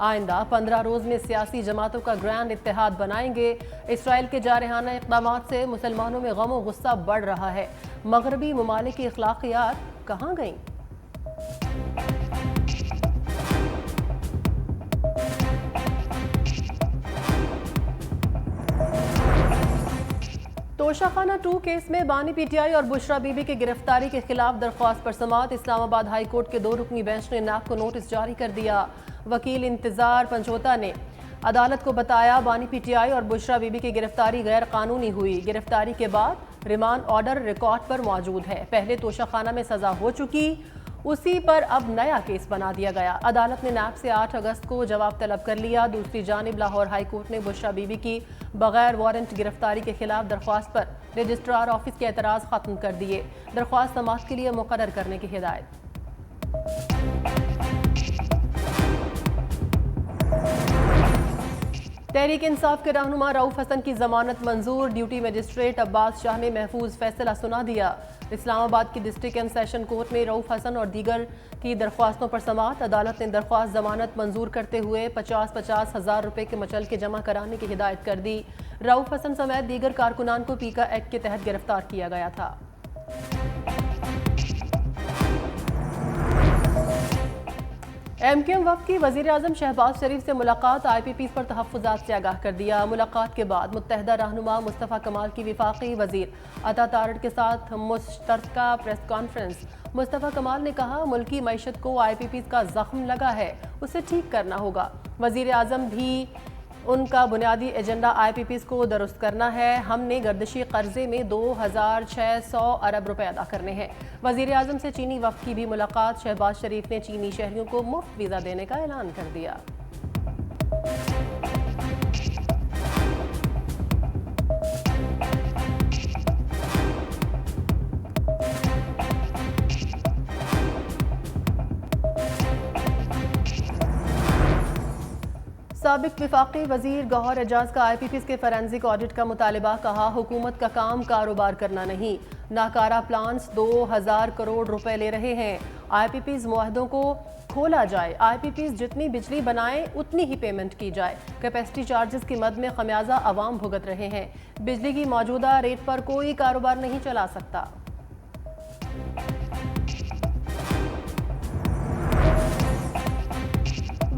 آئندہ 15 روز میں سیاسی جماعتوں کا گرینڈ اتحاد بنائیں گے۔ اسرائیل کے جارحانہ اقدامات سے مسلمانوں میں غم و غصہ بڑھ رہا ہے۔ مغربی ممالک کی اخلاقیات کہاں گئیں؟ توشہ خانہ 2 کیس میں بانی پی ٹی آئی اور بشرا بی بی کی گرفتاری کے خلاف درخواست پر سماعت۔ اسلام آباد ہائی کورٹ کے 2 رکنی بینچ نے نیب کو نوٹس جاری کر دیا۔ وکیل انتظار پنجوتا نے عدالت کو بتایا بانی پی ٹی آئی اور بشرا بی بی کی گرفتاری غیر قانونی ہوئی۔ گرفتاری کے بعد ریمانڈ آرڈر ریکارڈ پر موجود ہے۔ پہلے توشہ خانہ میں سزا ہو چکی، اسی پر اب نیا کیس بنا دیا گیا۔ عدالت نے نیب سے 8 اگست کو جواب طلب کر لیا۔ دوسری جانب لاہور ہائی کورٹ نے بشرا بی بی کی بغیر وارنٹ گرفتاری کے خلاف درخواست پر رجسٹرار آفس کے اعتراض ختم کر دیے۔ درخواست سماعت کے لیے مقرر کرنے کی ہدایت۔ تحریک انصاف کے رہنما رؤف حسن کی ضمانت منظور۔ ڈیوٹی مجسٹریٹ عباس شاہ نے محفوظ فیصلہ سنا دیا۔ اسلام آباد کی ڈسٹرکٹ اینڈ سیشن کورٹ میں رؤف حسن اور دیگر کی درخواستوں پر سماعت۔ عدالت نے درخواست ضمانت منظور کرتے ہوئے 50,000 ہزار روپے کے مچلکے جمع کرانے کی ہدایت کر دی۔ رؤف حسن سمیت دیگر کارکنان کو پیکا ایکٹ کے تحت گرفتار کیا گیا تھا۔ ایم کیو ایم وفد کی وزیر اعظم شہباز شریف سے ملاقات۔ آئی پی پیز پر تحفظات سے آگاہ کر دیا۔ ملاقات کے بعد متحدہ رہنما مصطفیٰ کمال کی وفاقی وزیر عطا تارڑ کے ساتھ مشترکہ پریس کانفرنس۔ مصطفیٰ کمال نے کہا ملکی معیشت کو آئی پی پیز کا زخم لگا ہے، اسے ٹھیک کرنا ہوگا۔ وزیر اعظم بھی ان کا بنیادی ایجنڈا آئی پی پیز کو درست کرنا ہے۔ ہم نے گردشی قرضے میں 2,600 ارب روپے ادا کرنے ہیں۔ وزیر اعظم سے چینی وفد کی بھی ملاقات۔ شہباز شریف نے چینی شہریوں کو مفت ویزا دینے کا اعلان کر دیا۔ سابق وفاقی وزیر گوہر اعجاز کا آئی پی پیز کے فورینزک آڈٹ کا مطالبہ۔ کہا حکومت کا کام کاروبار کرنا نہیں، ناکارہ پلانٹس 2,000 کروڑ روپے لے رہے ہیں۔ آئی پی پیز معاہدوں کو کھولا جائے، آئی پی پیز جتنی بجلی بنائیں اتنی ہی پیمنٹ کی جائے۔ کیپیسٹی چارجز کی مد میں خمیازہ عوام بھگت رہے ہیں۔ بجلی کی موجودہ ریٹ پر کوئی کاروبار نہیں چلا سکتا۔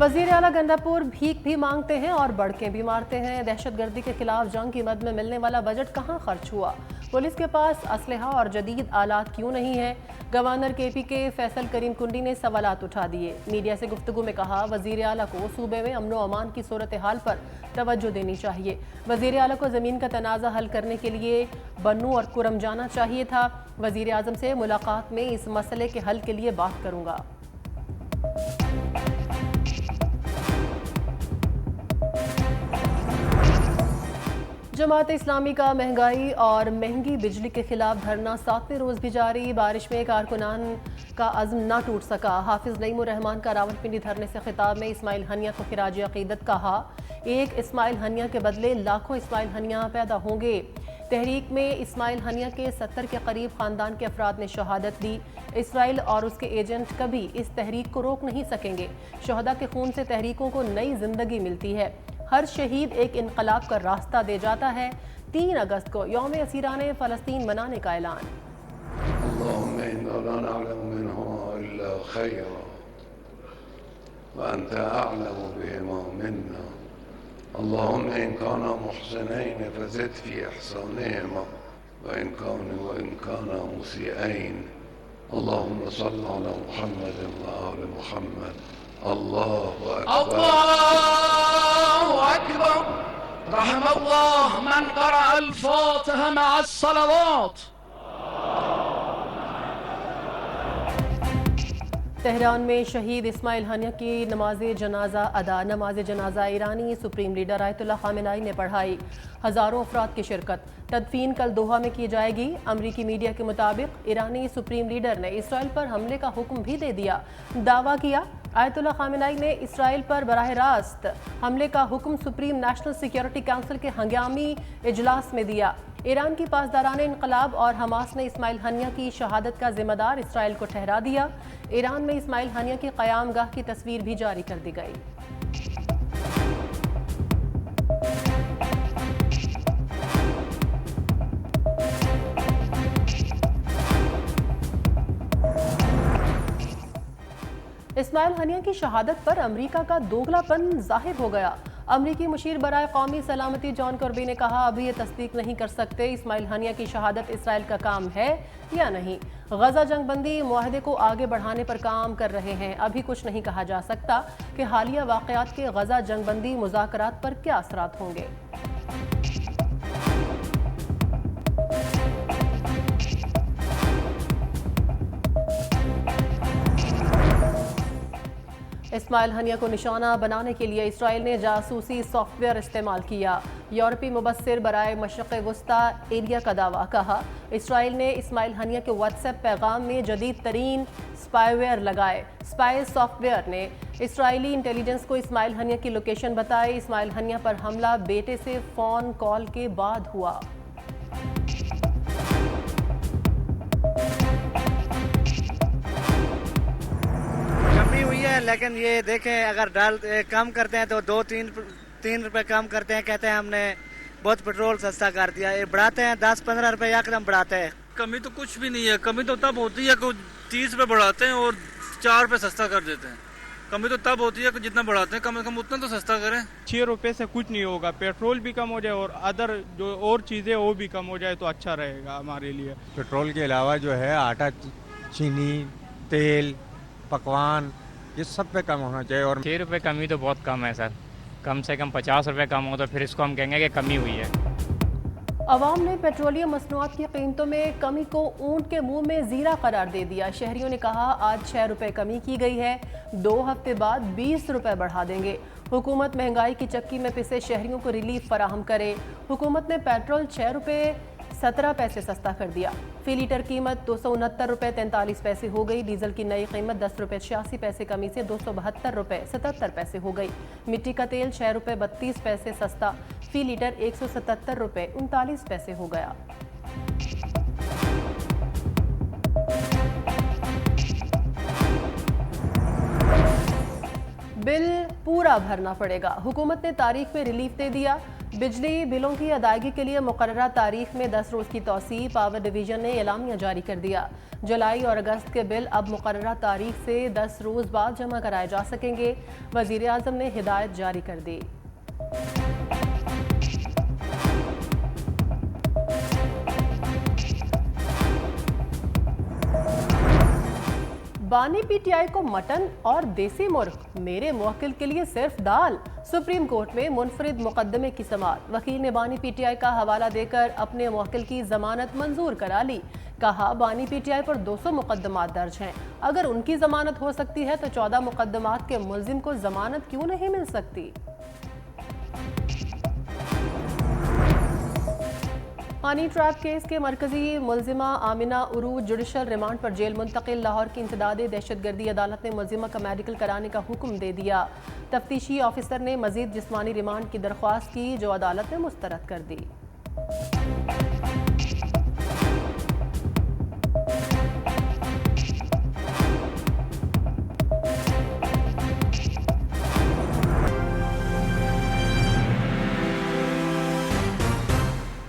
وزیر اعلیٰ گنڈا پور بھیک بھی مانگتے ہیں اور بڑکیں بھی مارتے ہیں۔ دہشت گردی کے خلاف جنگ کی مد میں ملنے والا بجٹ کہاں خرچ ہوا؟ پولیس کے پاس اسلحہ اور جدید آلات کیوں نہیں ہیں؟ گورنر کے پی کے فیصل کریم کنڈی نے سوالات اٹھا دیے۔ میڈیا سے گفتگو میں کہا وزیر اعلیٰ کو صوبے میں امن و امان کی صورتحال پر توجہ دینی چاہیے۔ وزیر اعلیٰ کو زمین کا تنازع حل کرنے کے لیے بنوں اور کرم جانا چاہیے تھا۔ وزیر اعظم سے ملاقات میں اس مسئلے کے حل کے لیے بات کروں گا۔ جماعت اسلامی کا مہنگائی اور مہنگی بجلی کے خلاف دھرنا 7ویں روز بھی جاری۔ بارش میں کارکنان کا عزم نہ ٹوٹ سکا۔ حافظ نعیم الرحمان کا راولپنڈی دھرنے سے خطاب میں اسماعیل ہنیہ کو خراج عقیدت کہا ایک اسماعیل ہنیہ کے بدلے لاکھوں اسماعیل ہنیہ پیدا ہوں گے۔ تحریک میں اسماعیل ہنیہ کے 70 کے قریب خاندان کے افراد نے شہادت دی۔ اسرائیل اور اس کے ایجنٹ کبھی اس تحریک کو روک نہیں سکیں گے۔ شہداء کے خون سے تحریکوں کو نئی زندگی ملتی ہے۔ ہر شہید ایک انقلاب کا راستہ دے جاتا ہے۔ 3 اگست کو یوم اسیران فلسطین منانے کا اعلان۔ اللهم إنا لا نعلم منهما إلا خيرا وأنت أعلم بهما منا. اللهم إن كانا محسنين فزد في إحسانهما وإن كانا مسيئين. اللهم صل على محمد وآل محمد. الله أكبر. الله أكبر. رحم الله من قرأ الفاتحة مع الصلوات. تہران میں شہید اسماعیل ہنیہ کی نماز جنازہ ادا۔ نماز جنازہ ایرانی سپریم لیڈر آیت اللہ خامنہئی نے پڑھائی۔ ہزاروں افراد کی شرکت۔ تدفین کل دوحہ میں کی جائے گی۔ امریکی میڈیا کے مطابق ایرانی سپریم لیڈر نے اسرائیل پر حملے کا حکم بھی دے دیا۔ دعویٰ کیا آیت اللہ خامنہئی نے اسرائیل پر براہ راست حملے کا حکم سپریم نیشنل سیکیورٹی کونسل کے ہنگامی اجلاس میں دیا۔ ایران کی پاسداران انقلاب اور حماس نے اسماعیل ہنیہ کی شہادت کا ذمہ دار اسرائیل کو ٹھہرا دیا۔ ایران میں اسماعیل ہنیہ کی قیام گاہ کی تصویر بھی جاری کر دی گئی۔ اسماعیل ہنیہ کی شہادت پر امریکہ کا دوگلاپن ظاہر ہو گیا۔ امریکی مشیر برائے قومی سلامتی جان کربی نے کہا ابھی یہ تصدیق نہیں کر سکتے اسماعیل ہنیہ کی شہادت اسرائیل کا کام ہے یا نہیں۔ غزہ جنگ بندی معاہدے کو آگے بڑھانے پر کام کر رہے ہیں، ابھی کچھ نہیں کہا جا سکتا کہ حالیہ واقعات کے غزہ جنگ بندی مذاکرات پر کیا اثرات ہوں گے۔ اسماعیل ہنیہ کو نشانہ بنانے کے لیے اسرائیل نے جاسوسی سافٹ ویئر استعمال کیا۔ یورپی مبصر برائے مشرق وسطی ایریا کا دعویٰ، کہا اسرائیل نے اسماعیل ہنیہ کے واٹس ایپ پیغام میں جدید ترین سپائی ویئر لگائے۔ سپائی سافٹ ویئر نے اسرائیلی انٹیلیجنس کو اسماعیل ہنیہ کی لوکیشن بتائی۔ اسماعیل ہنیہ پر حملہ بیٹے سے فون کال کے بعد ہوا۔ ہوئی ہے لیکن یہ دیکھیں اگر کم کرتے ہیں تو 2-3 روپے کم کرتے ہیں، کہتے ہیں ہم نے بہت پیٹرول سستا کر دیا، یہ بڑھاتے ہیں 10-15 روپے یکدم بڑھاتے ہیں۔ کمی تو کچھ بھی نہیں ہے، کمی تو تب ہوتی ہے کہ 30 روپے بڑھاتے ہیں اور 4 روپے سستا کر دیتے ہیں۔ کمی تو تب ہوتی ہے کہ جتنا بڑھاتے ہیں کم از کم اتنا تو سستا کریں۔ 6 روپے سے کچھ نہیں ہوگا، پیٹرول بھی کم ہو جائے اور ادر جو اور چیزیں وہ بھی کم ہو جائے تو اچھا رہے گا ہمارے لیے۔ پیٹرول کے علاوہ جو ہے آٹا، چینی، تیل، پکوان یہ سب پہ کم ہونا چاہیے۔ اور 6 روپے کمی تو بہت کم ہے سر، کم سے کم 50 روپے کم ہو تو پھر اس کو ہم کہیں گے کہ کمی ہوئی ہے۔ عوام نے پیٹرولیم مصنوعات کی قیمتوں میں کمی کو اونٹ کے منہ میں زیرہ قرار دے دیا۔ شہریوں نے کہا آج 6 روپے کمی کی گئی ہے، 2 ہفتے بعد 20 روپے بڑھا دیں گے۔ حکومت مہنگائی کی چکی میں پسے شہریوں کو ریلیف فراہم کرے۔ حکومت نے پیٹرول 6 روپے 17 پیسے سستا کر دیا۔ فی لیٹر قیمت 269 روپے 43 پیسے ہو گئی۔ ڈیزل کی نئی قیمت 10 روپے 86 پیسے کمی سے 272 روپے 77 پیسے ہو گئی۔ مٹی کا تیل 6 روپے 32 پیسے سستا، فی لیٹر 177 روپے 39 پیسے ہو گیا۔ بل پورا بھرنا پڑے گا، حکومت نے تاریخ میں ریلیف دے دیا۔ بجلی بلوں کی ادائیگی کے لیے مقررہ تاریخ میں 10 روز کی توسیع، پاور ڈویژن نے اعلامیہ جاری کر دیا۔ جولائی اور اگست کے بل اب مقررہ تاریخ سے 10 روز بعد جمع کرائے جا سکیں گے، وزیر اعظم نے ہدایت جاری کر دی۔ بانی پی ٹی آئی کو مٹن اور دیسی مرغ، میرے موکل کے لیے صرف دال۔ سپریم کورٹ میں منفرد مقدمے کی سماعت، وکیل نے بانی پی ٹی آئی کا حوالہ دے کر اپنے موکل کی ضمانت منظور کرا لی۔ کہا بانی پی ٹی آئی پر 200 مقدمات درج ہیں، اگر ان کی ضمانت ہو سکتی ہے تو 14 مقدمات کے ملزم کو ضمانت کیوں نہیں مل سکتی؟ ہنی ٹریپ کیس کے مرکزی ملزمہ آمنہ عروج جوڈیشل ریمانڈ پر جیل منتقل۔ لاہور کی انسداد دہشت گردی عدالت نے ملزمہ کا میڈیکل کرانے کا حکم دے دیا۔ تفتیشی آفیسر نے مزید جسمانی ریمانڈ کی درخواست کی جو عدالت نے مسترد کر دی۔